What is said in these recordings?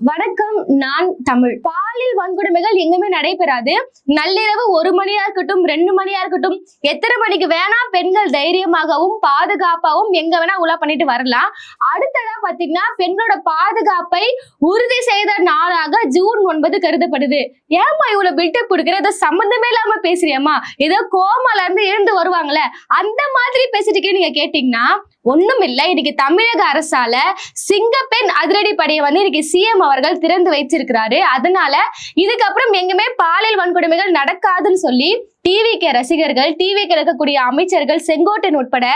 வணக்கம். நான் தமிழ். பாலியல் வன்கொடுமைகள் எங்குமே நடைபெறாது. நள்ளிரவு 1 மணியா இருக்கட்டும், 2 மணியா இருக்கட்டும், எத்தனை மணிக்கு வேணா பெண்கள் தைரியமாகவும் பாதுகாப்பாகவும் எங்க வேணா உலா பண்ணிட்டு வரலாம். அடுத்ததா பாத்தீங்கன்னா பெண்களோட பாதுகாப்பை உறுதி செய்த நாளாக ஜூன் 9 கருதப்படுது. ஏமா இவ்வளவு பில்டப் கொடுக்குற? ஏதோ சம்பந்தமே இல்லாம பேசுறியம்மா, ஏதோ கோமால இருந்து எழுந்து வருவாங்கல்ல அந்த மாதிரி பேசிட்டு நீங்க கேட்டீங்கன்னா ஒண்ணும் இல்லை. இன்னைக்கு தமிழக அரசால சிங்கப்பெண் அதிரடி படையை வந்து இன்னைக்கு சிஎம் அவர்கள் திறந்து வைச்சிருக்கிறாரு. அதனால இதுக்கப்புறம் எங்குமே பாலியல் வன்கொடுமைகள் நடக்காதுன்னு சொல்லி டிவிகே ரசிகர்கள், டிவிக்கு இருக்கக்கூடிய அமைச்சர்கள், செங்கோட்டையன் உட்பட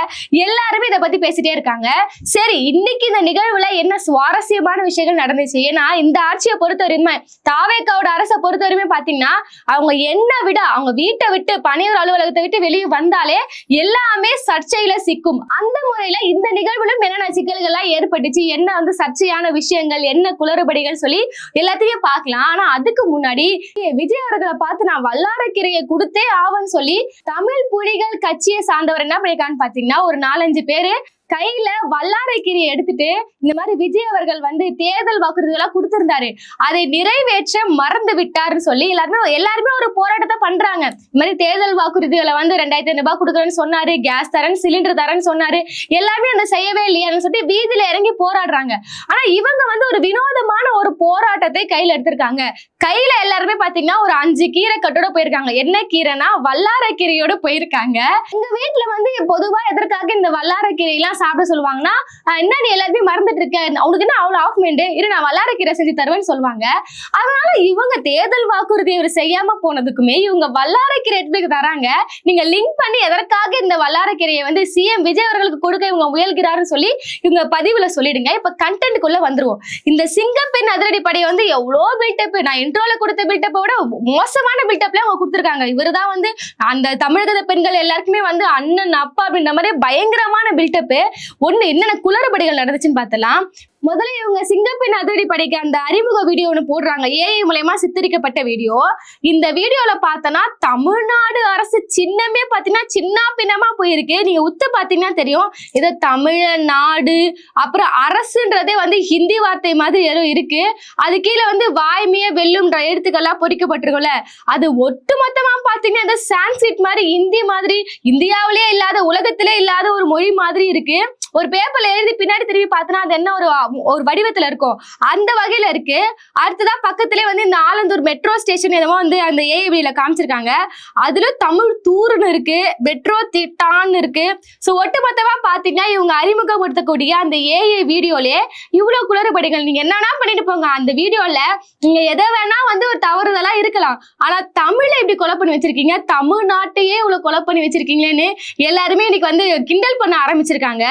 எல்லாருமே இதை பத்தி பேசிட்டே இருக்காங்க. சரி, இன்னைக்கு இந்த நிகழ்வுல என்ன சுவாரஸ்யமான விஷயங்கள் நடந்துச்சு? ஏன்னா இந்த ஆட்சியை பொறுத்தவரையுமே, தாவேக்காவோட அரசை பொறுத்தவரையுமே பாத்தீங்கன்னா அவங்க என்ன விட அவங்க வீட்டை விட்டு பணியாளர் அலுவலகத்தை விட்டு வெளியே வந்தாலே எல்லாமே சர்ச்சையில சிக்கும். அந்த முறையில இந்த நிகழ்வுலும் என்னென்ன சிக்கல்கள்லாம் ஏற்பட்டுச்சு, என்ன வந்து சர்ச்சையான விஷயங்கள், என்ன குளறுபடிகள் சொல்லி எல்லாத்தையும் பார்க்கலாம். ஆனா அதுக்கு முன்னாடி விஜய் அவர்களை பார்த்து நான் வல்லாரக்கீரையை கொடுத்தே ஆவன்னு சொல்லி தமிழ் புலிகள் கட்சியை சார்ந்தவர் என்ன பண்ணிருக்கான்னு பாத்தீங்கன்னா ஒரு 4-5 பேரு கையில வல்லாரைக்கீரையை எடுத்துட்டு இந்த மாதிரி விஜய் அவர்கள் வந்து தேர்தல் வாக்குறுதிகளா கொடுத்திருந்தாரு, அதை நிறைவேற்ற மறந்து விட்டாருன்னு சொல்லி எல்லாருமே ஒரு போராட்டத்தை பண்றாங்க. இந்த மாதிரி தேர்தல் வாக்குறுதிகளை வந்து 2500 ரூபாய் கொடுக்குறேன்னு சொன்னாரு, கேஸ் தரேன், சிலிண்டர் தரேன்னு சொன்னாரு, எல்லாருமே அந்த செய்யவே இல்லையான்னு சொல்லி வீதியில இறங்கி போராடுறாங்க. ஆனா இவங்க வந்து ஒரு வினோதமான ஒரு போராட்டத்தை கையில எடுத்திருக்காங்க. கையில எல்லாருமே பாத்தீங்கன்னா ஒரு 5 கீரை கட்டோட போயிருக்காங்க. என்ன கீரைனா வல்லாரைக்கீரையோட போயிருக்காங்க. எங்க வீட்டுல வந்து பொதுவா எதற்காக இந்த வல்லாரைக்கீரை எல்லாம் சாப்பிட சொல்லுவாங்கன்னா, என்ன நீ எல்லாருமே மறந்துட்டு இருக்க, உனக்கு என்ன அவ்வளவு ஆஃப் மைண்ட் இரு, நான் வல்லாரைக்கீரை செஞ்சு தருவேன்னு சொல்லுவாங்க. அதனால இவங்க தேர்தல் வாக்குறுதி இவர் செய்யாம போனதுக்குமே இவங்க வல்லாரைக்கீரை எடுத்து தராங்க. நீங்க லிங்க் பண்ணி எதற்காக இந்த வல்லாரைக்கீரையை வந்து சிஎம் விஜய் அவர்களுக்கு கொடுக்க இவங்க முயல்கிறாருன்னு சொல்லி இவங்க பதிவுல சொல்லிடுங்க. இப்ப கண்டென்ட்குள்ள வந்துருவோம். இந்த சிங்கப்பெண் அதிரடி படையை வந்து எவ்வளவு பில்டப், நான் இன்ட்ரோல கொடுத்த பில்டப்பை விட மோசமான பில்டப்ல அவங்க கொடுத்திருக்காங்க. இவருதான் வந்து அந்த தமிழக பெண்கள் எல்லாருக்குமே வந்து அண்ணன் அப்பா அப்படின்ற மாதிரி பயங்கரமான பில்டப். ஒண்ணு என்னென்ன குளறுபடிகள் நடந்துச்சுன்னு பார்த்தலாம். முதல்ல இவங்க சிங்கப்பெண் அதிரடி படைக்கு அந்த அறிமுக வீடியோ ஒன்று போடுறாங்க, ஏஐ மூலமா சித்தரிக்கப்பட்ட வீடியோ. இந்த வீடியோல பார்த்தோன்னா தமிழ்நாடு அரசு சின்னமே பார்த்தீங்கன்னா சின்ன பின்னமா போயிருக்கு. நீங்க உத்து பார்த்தீங்கன்னா தெரியும், இதை தமிழ்நாடு அப்புறம் அரசுன்றதே வந்து ஹிந்தி வார்த்தை மாதிரி ஏதோ இருக்கு. அது கீழே வந்து வாய்மைய வெல்லும்ன்ற எழுத்துக்கள்லாம் பொறிக்கப்பட்டிருக்கும்ல, அது ஒட்டுமொத்தமா பார்த்தீங்கன்னா இந்த சான்ஸ்கிரிட் மாதிரி ஹிந்தி மாதிரி இந்தியாவிலே இல்லாத உலகத்திலே இல்லாத ஒரு மொழி மாதிரி இருக்கு. ஒரு பேப்பர்ல எழுதி பின்னாடி திரும்பி பார்த்தோன்னா அது என்ன ஒரு வடிவத்துல இருக்கும், அந்த வகையில இருக்கு. அடுத்ததான் பக்கத்திலே வந்து இந்த ஆலந்தூர் மெட்ரோ ஸ்டேஷன் என்னமோ வந்து அந்த ஏஐவில காமிச்சிருக்காங்க. அதுல தமிழ் தூர்னு இருக்கு, மெட்ரோ திட்டான்னு இருக்கு. ஸோ ஒட்டுமொத்தமா பாத்தீங்கன்னா இவங்க அறிமுகப்படுத்தக்கூடிய அந்த ஏஐ வீடியோலயே இவ்வளவு குளறுபடிகள். நீங்க என்னன்னா பண்ணிட்டு போங்க, அந்த வீடியோல நீங்க எதை வேணா வந்து ஒரு தவறுதலா இருக்கலாம், ஆனா தமிழை இப்படி கொலை பண்ணி வச்சிருக்கீங்க, தமிழ்நாட்டையே இவ்வளவு கொலை பண்ணி வச்சிருக்கீங்களேன்னு எல்லாருமே இன்னைக்கு வந்து கிண்டல் பண்ண ஆரம்பிச்சிருக்காங்க.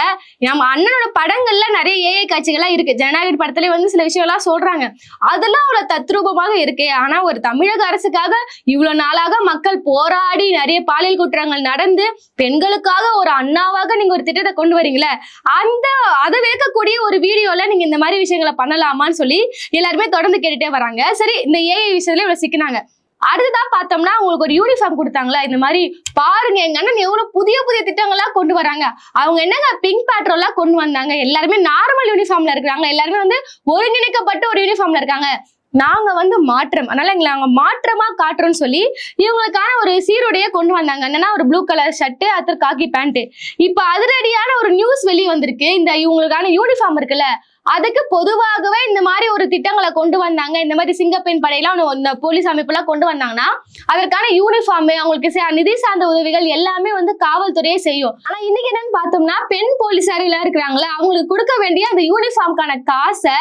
நம்ம அண்ணனோட படங்கள்ல நிறைய ஏஐ காட்சிகள்லாம் இருக்கு, ஜனநாயக படத்துல வந்து சில விஷயம்லாம் சொல்றாங்க, அதெல்லாம் அவ்வளவு தத்ரூபமாக இருக்கு. ஆனா ஒரு தமிழக அரசுக்காக இவ்வளவு நாளாக மக்கள் போராடி நிறைய பாலியல் குற்றங்கள் நடந்து பெண்களுக்காக ஒரு அண்ணாவாக நீங்க ஒரு திட்டத்தை கொண்டு வரீங்களே, அதை விளக்கக்கூடிய ஒரு வீடியோல நீங்க இந்த மாதிரி விஷயங்களை பண்ணலாமான்னு சொல்லி எல்லாருமே தொடர்ந்து கேட்டுட்டே வராங்க. சரி, இந்த ஏஐ விஷயத்துல இவ்வளவு சிக்கினாங்க. அடுத்ததான் பார்த்தோம்னா உங்களுக்கு ஒரு யூனிஃபார்ம் கொடுத்தாங்களா, இந்த மாதிரி பாருங்க எங்க அண்ணன் எவ்வளவு புதிய புதிய திட்டங்கள்லாம் கொண்டு வராங்க. அவங்க என்னங்க பிங்க் பேட்ரோல்லாம் கொண்டு வந்தாங்க, எல்லாருமே நார்மல் யூனிஃபார்ம்ல இருக்கிறாங்க, எல்லாருமே வந்து ஒருங்கிணைக்கப்பட்ட ஒரு யூனிஃபார்ம்ல இருக்காங்க. நாங்க வந்து மாற்றம், அதனால எங்களை நாங்க மாற்றமா காட்டுறோம்னு சொல்லி இவங்களுக்கான ஒரு சீருடையே கொண்டு வந்தாங்க. என்னன்னா ஒரு ப்ளூ கலர் ஷர்ட், அப்புறம் காக்கி பேண்ட். இப்ப அதிரடியான ஒரு நியூஸ் வெளியே வந்திருக்கு. இந்த இவங்களுக்கான யூனிஃபார்ம் இருக்குல்ல, அதுக்கு பொதுவாகவே இந்த மாதிரி ஒரு திட்டங்களை கொண்டு வந்தாங்க, இந்த மாதிரி சிங்கப்பெண் படையெல்லாம் இந்த போலீஸ் அமைப்பெல்லாம் கொண்டு வந்தாங்கன்னா அதற்கான யூனிஃபார்ம், அவங்களுக்கு நிதி சார்ந்த உதவிகள் எல்லாமே வந்து காவல்துறையே செய்யும். ஆனா இன்னைக்கு என்னன்னு பார்த்தோம்னா பெண் போலீசார் எல்லாம் இருக்கிறாங்களே, அவங்களுக்கு கொடுக்க வேண்டிய அந்த யூனிஃபார்ம்கான காசை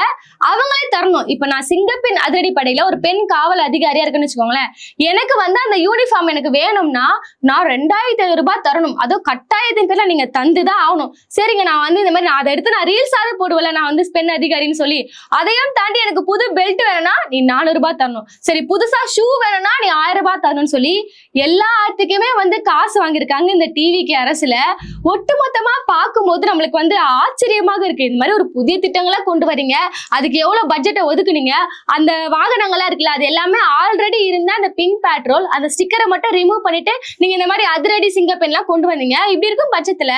அவங்களே தரணும். இப்ப நான் சிங்கப்பெண் அதிரடி படையில ஒரு பெண் காவல் அதிகாரியா இருக்குன்னு வச்சுக்கோங்களேன், எனக்கு வந்து அந்த யூனிஃபார்ம் எனக்கு வேணும்னா நான் 2500 ரூபாய் தரணும். அதுவும் கட்டாயத்தின் பேர்ல நீங்க தந்துதான் ஆகணும். சரிங்க, நான் வந்து இந்த மாதிரி நான் அதை எடுத்து நான் ரீல்ஸாவது போடுவேன், நான் வந்து பெண் அதிகாரின்னு சொல்லி. அதையும் தாண்டி எனக்கு புது பெல்ட் வேணும்னா நீ 400 ரூபாய் தரணும், சரி புதுசா ஷூ வேணும்னா நீ 1000 ரூபாய் தரணும்னு சொல்லி எல்லாத்துக்குமே வந்து காசு வாங்கியிருக்காங்க இந்த டிவிக்கு அரசுல. ஒட்டுமொத்தமா பார்க்கும்போது நம்மளுக்கு வந்து ஆச்சரியமாக இருக்கு. இந்த மாதிரி ஒரு புதிய திட்டங்களா கொண்டு வரீங்க, அதுக்கு எவ்வளவு பட்ஜெட்டை ஒதுக்குனீங்க, அந்த வாகனங்களா இருக்குல்ல அது எல்லாமே ஆல்ரெடி இருந்த அந்த பிங்க் பேட்ரோல் அந்த ஸ்டிக்கரை மட்டும் ரிமூவ் பண்ணிட்டு நீங்க இந்த மாதிரி அதிரடி சிங்கப்பெண்லாம் கொண்டு வந்தீங்க. இப்படி இருக்கும் பட்சத்துல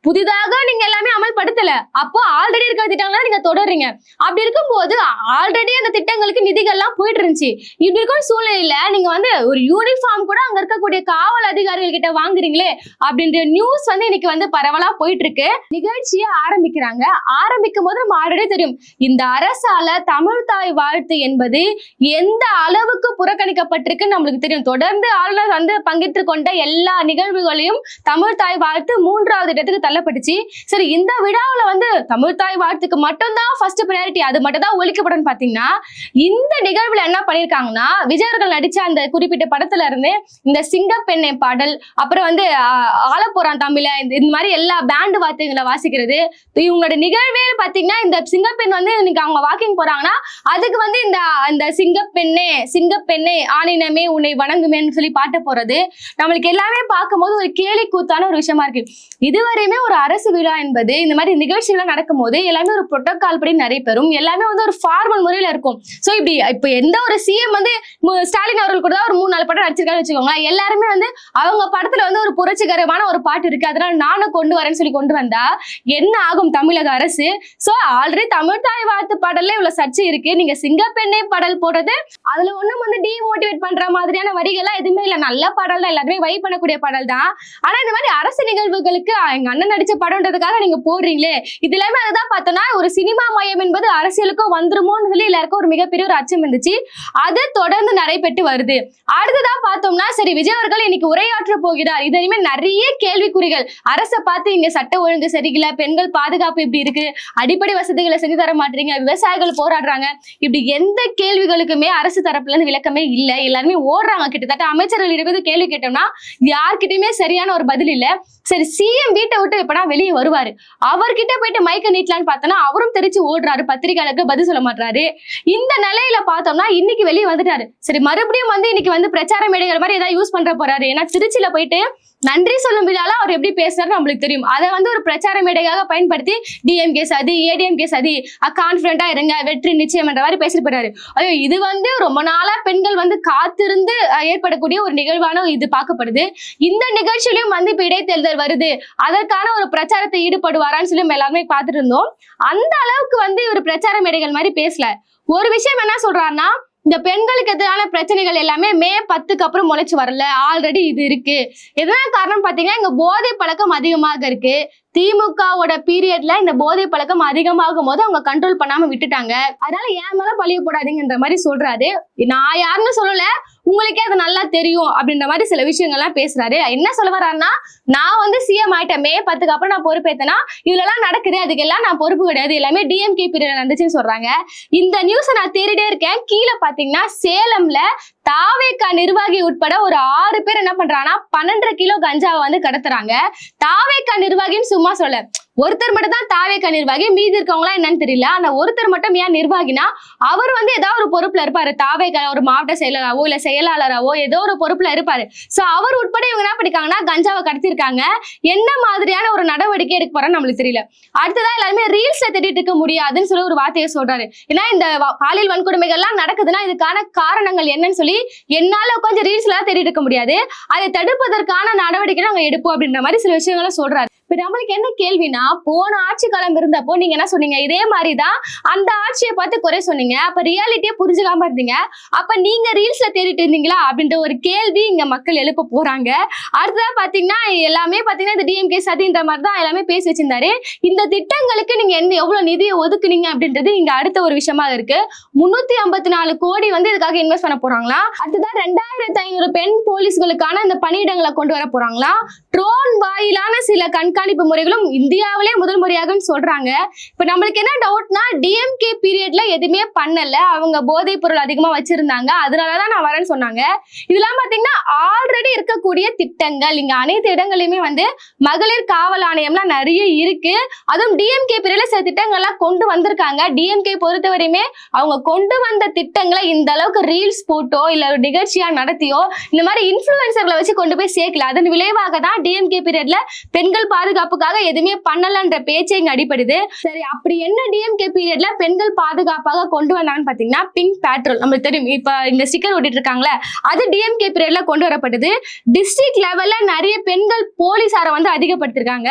புதிதாக நீங்க எல்லாமே அமல்படுத்தல. அப்போ ஆல்ரெடி இருக்கிற திட்டங்களை நீங்க தொடர்றீங்க. அப்படி இருக்கும்போது ஆல்ரெடி அந்த திட்டங்களுக்கு நிதிகள்லாம் போயிட்டு இருந்துச்சு. இப்படி இருக்கும் சூழ்நிலையில நீங்க வந்து ஒரு யூனிஃபார்ம் கூட அங்க இருக்கக்கூடிய காவல் அதிகாரிகள் கிட்ட வாங்குறீங்களே அப்படின்ற நியூஸ் வந்து இன்னைக்கு வந்து பரவலா போயிட்டு இருக்கு. நிகழ்ச்சியை ஆரம்பிக்கிறாங்க. ஆரம்பிக்கும் போது நம்ம ஆல்ரெடி தெரியும், இந்த அரசால தமிழ் தாய் வாழ்த்து என்பது எந்த அளவுக்கு புறக்கணிக்கப்பட்டிருக்குன்னு நம்மளுக்கு தெரியும். தொடர்ந்து ஆளுநர் வந்து பங்கேற்று கொண்ட எல்லா நிகழ்வுகளையும் தமிழ் தாய் வாழ்த்து 3வது இடத்துக்கு தள்ளப்பட்டுச்சு. சரி, இந்த விழாவில் வந்து தமிழ் தாய் வாழ்த்துக்கு மட்டும்தான் ஃபர்ஸ்ட் ப்ரையாரிட்டி, அது மட்டும் தான் ஒழிக்கப்படும் பாத்தீங்கன்னா, இந்த நிகழ்வுல என்ன பண்ணிருக்காங்கன்னா, விஜயர்கள் நடிச்ச அந்த குறிப்பிட்ட படத்துல இருந்து இந்த சிங்கப்பெண்ணை பாடல், அப்புறம் வந்து ஆலப்போறான் தமிழ, இந்த மாதிரி எல்லா பேண்டு வார்த்தைகளை வாசிக்கிறது. இவங்களோட நிகழ்வே பாத்தீங்கன்னா, இந்த சிங்கப்பெண் வந்து இன்னைக்கு அவங்க வாக்கிங் போறாங்கன்னா அதுக்கு வந்து இந்த சிங்கப்பெண்ணே ஆணினமே உன்னை வணங்குமேன்னு சொல்லி பாட்டு போறது நம்மளுக்கு எல்லாமே பார்க்கும்போது ஒரு கேலி கூத்தான ஒரு விஷயமா இருக்கு. இதுவரையுமே ஒரு அரசு விழா என்பது இந்த மாதிரி நிகழ்ச்சிகள் நடக்கும் போது எல்லாமே ஒரு புரோட்டோகால் படி நடைபெறும். எல்லாமே வந்து ஒரு ஃபார்மல் முறையில இருக்கும். சோ இப்ப எந்த ஒரு சிஎம் வந்து ஸ்டாலின் அவர்கள் கூட ஒரு 3-4 படம் நடிச்சிருக்காரு வச்சுக்கோங்க, எல்லாருமே வந்து அவங்க படத்துல வந்து ஒரு புரட்சிகரமான ஒரு பாட்டு இருக்கு, அதனால நானும் கொண்டு வரேன்னு சொல்லி கொண்டு வந்தா என்ன ஆகும் தமிழக அரசு? சோ ஆல்ரெடி தமிழ் தாய் வாழ்த்து பாடல்ல இவ்வளவு சர்ச்சை இருக்கு. நீங்க சிங்கப்பெண்ணை பாடல் போடுறது அதுல ஒண்ணும் வந்து டிமோட்டிவேட் பண்ற மாதிரியான வரிகள்லாம் எதுவுமே இல்ல. நல்ல பாடல் தான், எல்லாருமே வைப் பண்ணக்கூடிய பாடல் தான். ஆனா இந்த மாதிரி அரசு நிகழ்வுகளுக்கு எங்க அண்ணன் நடிச்ச படம்ன்றதுக்காக நீங்க போடுறீங்களே, இது எல்லாமே அதுதான் பார்த்தோம்னா ஒரு சினிமா மயம் என்பது அரசியலுக்கும் வந்துருமோன்னு சொல்லி எல்லாருக்கும் ஒரு மிகப்பெரிய ஒரு அச்சம் இருந்துச்சு. அது தொடர்ந்து நடைபெற்று வருது. அடுத்ததா பார்த்தோம்னா, சரி விஜய் அவர்கள் இன்னைக்கு உரையாற்ற போகிறார். இதனையுமே நிறைய கேள்விக்குறிகள். அரசை பார்த்து இங்க சட்ட ஒழுங்கு சரியில்லை, பெண்கள் பாதுகாப்பு இப்படி இருக்கு, அடிப்படை வசதிகளை செஞ்சு தர மாட்டீங்க, விவசாயிகள் போராடுறாங்க, இப்படி எந்த கேள்விகளுக்குமே அரசு தரப்புல இருந்து விளக்கமே இல்லை. எல்லாருமே ஓடுறாங்க. கிட்டத்தட்ட அமைச்சர்கள் இருக்கிறது கேள்வி கேட்டோம்னா யார்கிட்டயுமே சரியான ஒரு பதில் இல்ல. சரி, சிஎம் வீட்டை விட்டு எப்படா வெளியே வருவாரு, அவர்கிட்ட போயிட்டு மைக்க நீட்டலான்னு பார்த்தோம்னா அவரும் தெரிச்சு ஓடுறாரு, பத்திரிகையாளருக்கு பதில் சொல்ல மாட்டாரு. இந்த நிலையில பார்த்தோம்னா இன்னைக்கு வெளியே வந்துட்டாரு. சரி, மறுபடியும் வந்து இன்னைக்கு வந்து பிரச்சார மேடைகள் மாதிரி ஏதாவது யூஸ் பண்ற போறாரு. ஏன்னா திருச்சியில போயிட்டு நன்றி சொல்லும் விழால அவர் எப்படி பேசுறாரு நம்மளுக்கு தெரியும். அதை வந்து ஒரு பிரச்சார மேடையாக பயன்படுத்தி டிஎம்கே சதி, ஏடிஎம்கே சதி, கான்பிடண்டா இருங்க, வெற்றி நிச்சயம் என்ற மாதிரி பேசிட்டு போறாரு. ஐயோ, இது வந்து ரொம்ப நாளா பெண்கள் வந்து காத்திருந்து ஏற்படக்கூடிய ஒரு நிகழ்வான இது பார்க்கப்படுது. இந்த நிகழ்ச்சியிலும் வந்து இப்ப இடைத்தேர்தல் வருது, அதற்கான ஒரு பிரச்சாரத்தை ஈடுபடுவாரான்னு சொல்லி நம்ம எல்லாருமே பார்த்துட்டு இருந்தோம். அந்த அளவுக்கு வந்து ஒரு பிரச்சார மேடைகள் மாதிரி பேசல. ஒரு விஷயம் என்ன சொல்றாருன்னா, இந்த பெண்களுக்கு எதிரான பிரச்சனைகள் எல்லாமே மே 10க்கு அப்புறம் முளைச்சு வரல, ஆல்ரெடி இது இருக்கு. எதனால காரணம் பாத்தீங்கன்னா, இங்க போதை பழக்கம் அதிகமாக இருக்கு. திமுகவோட பீரியட்ல இந்த போதை பழக்கம் அதிகமாகும் போது அவங்க கண்ட்ரோல் பண்ணாம விட்டுட்டாங்க. அதனால ஏன் மேல பழிய போடாதீங்கன்ற மாதிரி சொல்றாரு. நான் யாருன்னு சொல்லல, உங்களுக்கே அது நல்லா தெரியும் அப்படின்ற மாதிரி சில விஷயங்கள்லாம் பேசுறாரு. என்ன சொல்ல வர்றாருன்னா, நான் வந்து சிஎம் ஆயிட்டேன், மே 10க்கு அப்புறம் நான் பொறுப்பேத்தனா இதுல எல்லாம் நடக்குது, அதுக்கெல்லாம் நான் பொறுப்பு கிடையாது, எல்லாமே டிஎம்கே பீரியட் நடந்துச்சுன்னு சொல்றாங்க. இந்த நியூஸை நான் தேடிட்டே இருக்கேன். கீழே பாத்தீங்கன்னா சேலம்ல தாவேகா நிர்வாகி உட்பட ஒரு 6 பேர் என்ன பண்றாங்கன்னா 12 கிலோ கஞ்சாவை வந்து கடத்துறாங்க. தாவேகா நிர்வாகின்னு சும்மா சொல்ல, ஒருத்தர் மட்டும் தான் தாவேகா நிர்வாகி, மீதி இருக்கவங்களா என்னன்னு தெரியல. ஆனா ஒருத்தர் மட்டும் ஏன் நிர்வாகினா, அவர் வந்து ஏதாவது ஒரு பொறுப்புல இருப்பாரு. தாவேகா ஒரு மாவட்ட செயலராவோ இல்ல செயலாளராவோ ஏதோ ஒரு பொறுப்புல இருப்பாரு. சோ அவர் உட்பட இவங்க என்ன பண்ணிருக்காங்கன்னா கஞ்சாவை கடத்திருக்காங்க. என்ன மாதிரியான ஒரு நடவடிக்கை எடுக்க போறான்னு நம்மளுக்கு தெரியல. அடுத்ததான் எல்லாருமே ரீல்ஸ்ல தேடிட்டு இருக்க முடியாதுன்னு சொல்லி ஒரு வார்த்தையை சொல்றாரு. ஏன்னா இந்த பாலியல் வன்கொடுமைகள் எல்லாம் நடக்குதுன்னா இதுக்கான காரணங்கள் என்னன்னு சொல்லி என்னால கொஞ்சம் ரீல்ஸ்ல தேடிட்டு இருக்க முடியாது, அதை தடுப்பதற்கான நடவடிக்கை நாங்க எடுப்போம் அப்படின்ற மாதிரி சில விஷயங்களை சொல்றாரு. இப்ப நம்மளுக்கு என்ன கேள்வினா, போன ஆட்சி காலம் இருந்தப்போ நீங்க என்ன சொன்னீங்க, இதே மாதிரிதான் அந்த ஆட்சியை பார்த்து குறை சொன்னீங்க, அப்ப ரியாலிட்டியை புரிஞ்சுக்காம இருந்தீங்க, அப்ப நீங்க ரீல்ஸ்ல தேடிட்டு இருந்தீங்களா அப்படின்ற ஒரு கேள்வி இங்க மக்கள் எழுப்ப போறாங்க. அடுத்ததான் பாத்தீங்கன்னா எல்லாமே பாத்தீங்கன்னா இந்த டிஎம்கே சதின்ற மாதிரி தான் எல்லாமே பேசி வச்சிருந்தாரு. இந்த திட்டங்களுக்கு நீங்க எவ்வளவு நிதியை ஒதுக்குனீங்க அப்படின்றது இங்க அடுத்த ஒரு விஷயமா இருக்கு. 354 கோடி வந்து இதுக்காக இன்வெஸ்ட் பண்ண போறாங்களா. அடுத்ததான் 2500 பெண் போலீஸ்களுக்கான இந்த பணியிடங்களை கொண்டு வர போறாங்களா. ட்ரோன் வாயிலான சில கண்காணிப்பு முறைகளும் இந்தியாவிலே முதல் முறையாக சொல்றாங்க. இப்ப நம்மளுக்கு என்ன டவுட்னா, டிஎம்கே பீரியட்ல எதுவுமே பண்ணல, அவங்க போதைப் பொருள் அதிகமா வச்சிருந்தாங்க, அதனாலதான் நான் வரேன்னு சொன்னாங்க. இதெல்லாம் பாத்தீங்கன்னா ஆல்ரெடி இருக்கக்கூடிய திட்டங்கள். இங்க அனைத்து இடங்களிலுமே வந்து மகளிர் காவல் ஆணையம்லாம் நிறைய இருக்கு. அதுவும் டிஎம்கே பீரியட்ல சில திட்டங்கள்லாம் கொண்டு வந்திருக்காங்க. டிஎம்கே பொறுத்தவரையுமே அவங்க கொண்டு வந்த திட்டங்களை இந்த அளவுக்கு ரீல்ஸ் போட்டோ இல்ல ஒரு நிகழ்ச்சியா நடத்தியோ இந்த மாதிரி இன்ஃபுளுசர்களை வச்சு கொண்டு போய் சேர்க்கல. அதன் விளைவாக தான் டிஎம்கே பீரியட்ல பெண்கள் பாதுகாப்புக்காக எதுவுமே பண்ண பண்ணலன்ற பேச்சே இங்க அடிப்படுது. சரி, அப்படி என்ன டிஎம்கே பீரியட்ல பெண்கள் பாதுகாப்பாக கொண்டு வந்தாங்கன்னு பாத்தீங்கன்னா பிங்க் பேட்ரோல். நம்மளுக்கு தெரியும், இப்ப இங்க ஸ்டிக்கர் ஓட்டிட்டு இருக்காங்களே, அது டிஎம்கே பீரியட்ல கொண்டு வரப்பட்டது. டிஸ்ட்ரிக்ட் லெவல்ல நிறைய பெண்கள் போலீசாரை வந்து அதிகப்படுத்திருக்காங்க.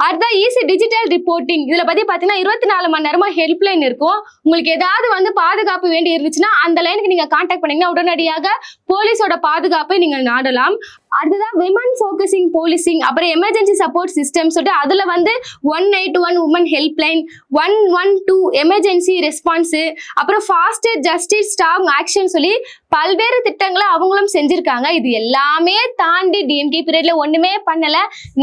அடுத்த ஈஸி டிஜிட்டல் ரிப்போர்ட்டிங், இதுல பத்தி பாத்தீங்கன்னா 24 மணி நேரமா ஹெல்ப்லைன் இருக்கும். உங்களுக்கு ஏதாவது வந்து பாதுகாப்பு வேண்டி இருந்துச்சுன்னா அந்த லைனுக்கு நீங்க கான்டாக்ட் பண்ணீங்கன்னா உடனடியாக போலீஸோட பாதுகாப்பை நீங்கள் நாடலாம். அடுத்ததான் விமன் ஃபோக்கஸிங் போலீசிங், அப்புறம் எமர்ஜென்சி சப்போர்ட் சிஸ்டம் சொல்லிட்டு அதுல வந்து 181 உமன் ஹெல்ப்லைன், 112 எமர்ஜென்சி ரெஸ்பான்ஸ், அப்புறம் ஃபாஸ்டர் ஜஸ்டிஸ் ஸ்டாங் ஆக்ஷன் சொல்லி பல்வேறு திட்டங்களை அவங்களும் செஞ்சிருக்காங்க. இது எல்லாமே தாண்டி டிஎம்கே பீரியட்ல ஒண்ணுமே பண்ணல,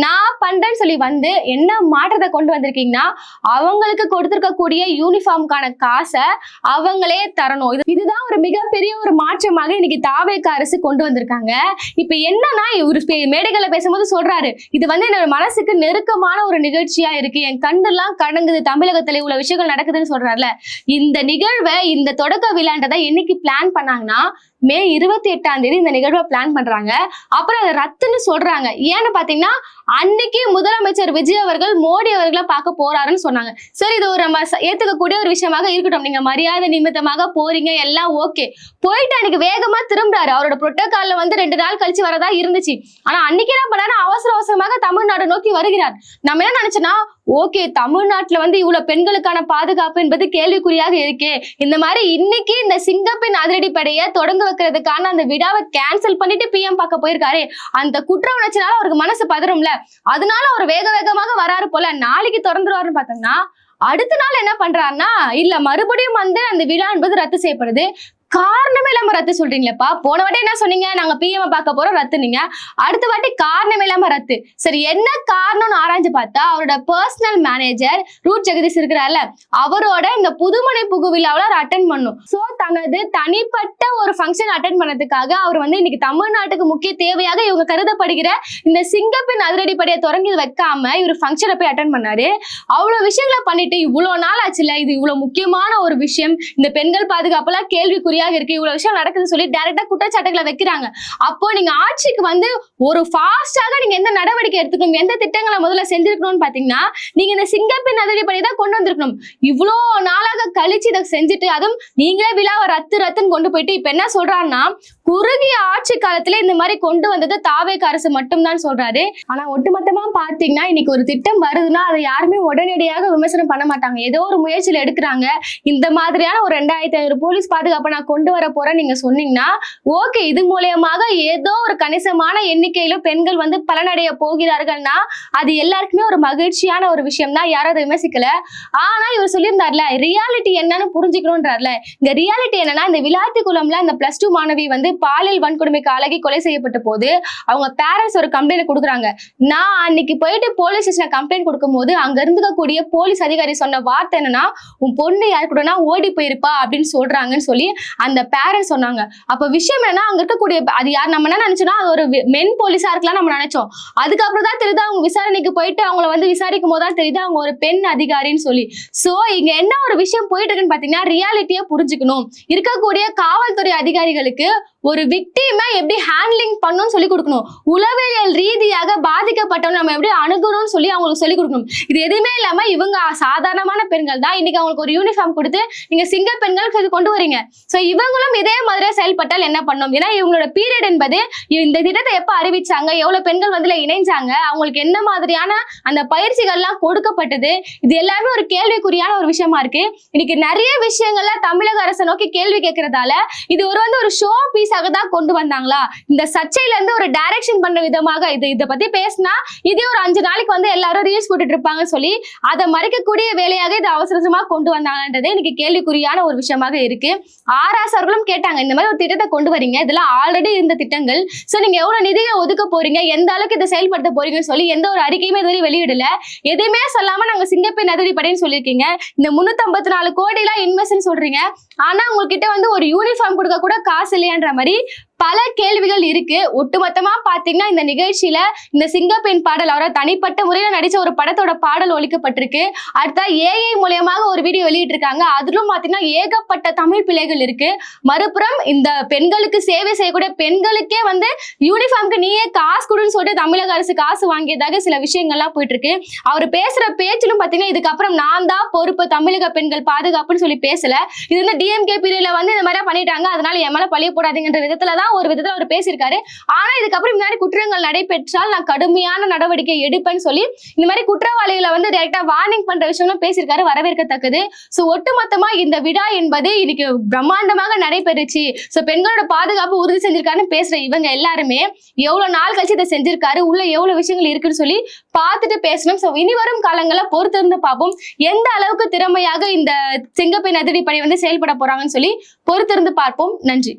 நான் பண்றேன்னு சொல்லி வந்து என்ன மாற்றத்தை கொண்டு வந்திருக்கீங்கன்னா அவங்களுக்கு கொடுத்திருக்கக்கூடிய யூனிஃபார்முக்கான காசை அவங்களே தரணும். இதுதான் ஒரு மிகப்பெரிய ஒரு மாற்றமாக இன்னைக்கு தாவேக அரசு கொண்டு வந்திருக்காங்க. இப்ப என்னன்னா இவரு மேடைகளை பேசும்போது சொல்றாரு, இது வந்து என்னோட மனசுக்கு நெருக்கமான ஒரு நிகழ்ச்சியா இருக்கு, என் கண்ணெல்லாம் கடங்குது, தமிழகத்துல இவ்வளவு விஷயங்கள் நடக்குதுன்னு சொல்றாருல. இந்த நிகழ்வை, இந்த தொடக்க விழான்றதை என்னைக்கு பிளான் பண்ணாங்கன்னா மே 28ஆம் தேதி இந்த நிகழ்வை பிளான் பண்றாங்க. அப்புறம் அதை ரத்துன்னு சொல்றாங்க. ஏன்னு பாத்தீங்கன்னா அன்னைக்கு முதலமைச்சர் விஜய் அவர்கள் மோடி அவர்களை பார்க்க போறாருன்னு சொன்னாங்க. சரி, இது ஒரு நம்ம ஏத்துக்கக்கூடிய ஒரு விஷயமாக இருக்கட்டும், நீங்க மரியாதை நிமித்தமாக போறீங்க, எல்லாம் ஓகே. போயிட்டு அன்னைக்கு வேகமா திரும்புறாரு. அவரோட புரோட்டோகால்ல வந்து 2 நாள் கழிச்சு வரதா இருந்துச்சு. ஆனா அன்னைக்கு என்ன பண்ணாரு, அவசர அவசரமாக தமிழ்நாடு நோக்கி வருகிறார். நம்ம என்ன நினைச்சோன்னா, ஓகே, தமிழ்நாட்டுல வந்து இவ்வளவு பெண்களுக்கான பாதுகாப்பு என்பது கேள்விக்குறியாக இருக்கே, இந்த மாதிரி இன்னைக்கு இந்த சிங்கப்பெண் அதிரடிப்படையை தொடங்க வைக்கிறதுக்கான அந்த விழாவை கேன்சல் பண்ணிட்டு பிஎம் பார்க்க போயிருக்காரு. அந்த குற்ற உணர்ச்சினால அவருக்கு மனசு பதறும்ல, அதனால அவர் வேக வேகமாக வராரு போல. நாளைக்கு திறந்துருவாருன்னு பார்த்தோம்னா அடுத்த நாள் என்ன பண்றாருன்னா, இல்ல மறுபடியும் வந்து அந்த விழா என்பது ரத்து செய்யப்படுது. காரணமே இல்லாம ரத்து சொல்றீங்களேப்பா, போன வாட்டி என்ன சொன்னீங்க, நாங்க பிஎம் பார்க்க போறோம் ரத்துனீங்க, அடுத்த வாட்டி காரணமே இல்லாம ரத்து. சரி, என்ன காரணம்னு ஆராய்ஞ்சு பார்த்தா அவரோட பர்சனல் மேனேஜர் ரூட் ஜெகதீஷ் இருக்கிறார்ல, அவரோட இந்த புதுமனை புகு விழாவில் அவர் அட்டென்ட் பண்ணும். சோ தனது தனிப்பட்ட ஒரு ஃபங்க்ஷன் அட்டென்ட் பண்ணதுக்காக அவர் வந்து இன்னைக்கு தமிழ்நாட்டுக்கு முக்கிய தேவையாக இவங்க கருதப்படுகிற இந்த சிங்கப்பெண் அதிரடிப்படையை தொடங்கி வைக்காம இவர் ஃபங்க்ஷனை போய் அட்டென்ட் பண்ணாரு. அவ்வளவு விஷயங்களை பண்ணிட்டு இவ்வளவு நாள் ஆச்சுல, இது இவ்வளவு முக்கியமான ஒரு விஷயம், இந்த பெண்கள் பாதுகாப்புலாம் கேள்விக்குறியா இருக்கு, இவ்வளவு விஷயம் நடக்குதுன்னு சொல்லி டைரக்டா குற்றச்சாட்டுகளை வைக்கிறாங்க. அப்போ நீங்க ஆட்சிக்கு வந்து ஒரு ஃபாஸ்டாக நீங்க எந்த நடவடிக்கை எடுத்துக்கணும், எந்த திட்டங்களை முதல்ல செஞ்சிருக்கணும்னு பாத்தீங்கன்னா நீங்க இந்த சிங்கப்பெண் அதிரடிப்படை தான் கொண்டு வந்திருக்கணும். இவ்வளோ நாளாக கழிச்சு இதை செஞ்சுட்டு அதுவும் நீங்களே விழாவை ரத்துன்னு கொண்டு போயிட்டு இப்ப என்ன சொல்றாருன்னா, குறுகிய ஆட்சி காலத்துல இந்த மாதிரி கொண்டு வந்தது தாவேக அரசு மட்டும்தான் சொல்றாரு. ஆனா ஒட்டுமொத்தமா பாத்தீங்கன்னா இன்னைக்கு ஒரு திட்டம் வருதுன்னா அதை யாருமே உடனடியாக விமர்சனம் பண்ண மாட்டாங்க, ஏதோ ஒரு முயற்சியில எடுக்கிறாங்க. இந்த மாதிரியான ஒரு 2500 போலீஸ் பாதுகாப்பை நான் கொண்டு வர போறேன் நீங்க சொன்னீங்கன்னா ஓகே, இது மூலியமாக ஏதோ ஒரு கணிசமான எண்ணிக்கையில பெண்கள் வந்து பலனடைய போகிறார்கள்னா அது எல்லாருக்குமே ஒரு மகிழ்ச்சியான ஒரு விஷயம் தான், யாரும் அதை விமர்சிக்கல. ஆனா இவர் சொல்லியிருந்தார்ல, ரியாலிட்டி என்னன்னு புரிஞ்சுக்கணும்ன்றார்ல. இந்த ரியாலிட்டி என்னன்னா, இந்த விளாத்திக்குளம்ல இந்த +2 மாணவி வந்து பாலியல் வன்கொடுமைக்கு ஆளாகி கொலை செய்யப்பட்ட போது அவங்க பேரண்ட்ஸ் ஒரு கம்ப்ளைண்ட் கொடுக்குறாங்க. நான் அன்னைக்கு போயிட்டு போலீஸ் ஸ்டேஷன்ல கம்ப்ளைண்ட் கொடுக்கும் போது அங்க இருந்துக்கக்கூடிய போலீஸ் அதிகாரி சொன்ன வார்த்தை என்னன்னா, உன் பொண்ணு யாரு கூடனா ஓடி போயிருப்பா அப்படின்னு சொல்றாங்கன்னு சொல்லி அந்த பேரண்ட்ஸ் சொன்னாங்க. அப்ப விஷயம் என்னன்னா, அங்க இருக்கக்கூடிய அது யார் நம்ம என்ன நினைச்சோம்னா அது ஒரு மென் போலீஸா இருக்கலாம் நம்ம நினைச்சோம். அதுக்கப்புறம் தான் தெரியுது அவங்க விசாரணைக்கு போயிட்டு அவங்கள வந்து விசாரிக்கும் போது தான் தெரியுது அவங்க ஒரு பெண் அதிகாரின்னு சொல்லி. சோ இங்க என்ன ஒரு விஷயம் போயிட்டு இருக்குன்னு பாத்தீங்கன்னா, ரியாலிட்டியா புரிஞ்சுக்கணும். இருக்கக்கூடிய காவல்துறை அதிகாரிகளுக்கு ஒரு விக்டிமை எப்படி ஹேண்ட்லிங் பண்ணணும்னு சொல்லி கொடுக்கணும், உளவியல் ரீதியாக பாதிக்கப்பட்டவங்க நம்ம எப்படி அணுகணும்னு சொல்லி அவங்களுக்கு சொல்லி கொடுக்கணும். இது எதுவுமே இல்லாம இவங்க சாதாரணமான பெண்கள் தான், இன்னைக்கு அவங்களுக்கு ஒரு யூனிஃபார்ம் கொடுத்து நீங்க சிங்க பெண்கள் கொண்டு வரீங்க. சோ இவங்களும் இதே மாதிரியே செயல்பட்டால் என்ன பண்ணும்? ஏன்னா இவங்களோட பீரியட் என்பது இந்த திட்டத்தை எப்ப அறிவிச்சாங்க, எவ்வளவு பெண்கள் வந்து இணைஞ்சாங்க, அவங்களுக்கு என்ன மாதிரியான அந்த பயிற்சிகள்லாம் கொடுக்கப்பட்டது, இது எல்லாமே ஒரு கேள்விக்குறியான ஒரு விஷயமா இருக்கு. இன்னைக்கு நிறைய விஷயங்கள்ல தமிழக அரசை நோக்கி கேள்வி கேட்கறதால இது ஒரு ஷோ பீஸாக தான் கொண்டு வந்தாங்களா, இந்த சர்ச்சையில இருந்து ஒரு டைரக்ஷன் பண்ற விதமாக இதை பத்தி பேசினா இதே ஒரு 5 நாளைக்கு வந்து எல்லாரும் ரீல்ஸ் போட்டுட்டு இருப்பாங்கன்னு சொல்லி அதை மறைக்கக்கூடிய வேலையாக இது அவசரமா கொண்டு வந்தாங்கன்றதே இன்னைக்கு கேள்விக்குறியான ஒரு விஷயமாக இருக்கு. ஆர்எஸ் அவர்களும் கேட்டாங்க, இந்த மாதிரி ஒரு திட்டத்தை கொண்டு வரீங்க, இதெல்லாம் ஆல்ரெடி இருந்த திட்டங்கள், சோ நீங்க எவ்வளவு நிதியை ஒதுக்க போறீங்க, எந்த அளவுக்கு இதை செயல்படுத்த போறீங்கன்னு சொல்லி எந்த ஒரு அறிக்கையுமே இதுவரை வெளியிடல. எதுவுமே சொல்லாம நாங்க சிங்கப்பெண் அதிரடிப்படைன்னு சொல்லியிருக்கீங்க, இந்த 354 கோடி எல்லாம் இன்வெஸ்ட்னு சொல்றீங்க, ஆனா உங்ககிட்ட வந்து ஒரு யூனிஃபார்ம் கொடுக்க கூட காசு இல்லையான்ற மாதிரி பல கேள்விகள் இருக்கு. ஒட்டுமொத்தமா பாத்தீங்கன்னா இந்த நிகழ்ச்சியில இந்த சிங்கப்பெண் பாடல் அவரை தனிப்பட்ட முறையில நடிச்ச ஒரு படத்தோட பாடல் ஒலிக்கப்பட்டிருக்கு. அடுத்த ஏஐ மூலியமாக ஒரு வீடியோ வெளியிட்டு இருக்காங்க. அதிலும் பாத்தீங்கன்னா ஏகப்பட்ட தமிழ் பிள்ளைகள் இருக்கு. மறுபுறம் இந்த பெண்களுக்கு சேவை செய்யக்கூடிய பெண்களுக்கே வந்து யூனிஃபார்முக்கு நீயே காசு கொடுன்னு சொல்லிட்டு தமிழக அரசு காசு வாங்கியதாக சில விஷயங்கள்லாம் போயிட்டு இருக்கு. அவர் பேசுற பேச்சிலும் பாத்தீங்கன்னா இதுக்கப்புறம் நான் தான் பொறுப்பு தமிழக பெண்கள் பாதுகாப்புன்னு சொல்லி பேசல. இது வந்து டிஎம்கே பீரியட்ல வந்து இந்த மாதிரி பண்ணிட்டாங்க, அதனால என் மேல பழிய போடாதீங்கன்ற விதத்துலதான் ஒரு விதத்துல அவர் பேசியிருக்காரு. ஆனா இதுக்கப்புறம் இந்த மாதிரி குற்றங்கள் நடைபெற்றால் நான் கடுமையான நடவடிக்கை எடுப்பேன்னு சொல்லி இந்த மாதிரி குற்றவாளிகளை வந்து டைரக்டா வார்னிங் பண்ற விஷயங்களும் பேசியிருக்காரு. வரவேற்கத்தக்கது. சோ ஒட்டுமொத்தமா இந்த விழா என்பது இன்னைக்கு பிரம்மாண்டமாக நடைபெறுச்சு. சோ பெண்களோட பாதுகாப்பு உறுதி செஞ்சிருக்காருன்னு பேசுற இவங்க எல்லாருமே எவ்வளவு நாள் கழிச்சு இதை செஞ்சிருக்காரு, உள்ள எவ்வளவு விஷயங்கள் இருக்குன்னு சொல்லி பார்த்துட்டு பேசணும். சோ இனி வரும் காலங்களில் பொறுத்திருந்து பார்ப்போம் எந்த அளவுக்கு திறமையாக இந்த சிங்கப்பெண் அதிரடிப்படை வந்து செயல்பட போறாங்கன்னு சொல்லி பொறுத்திருந்து பார்ப்போம். நன்றி.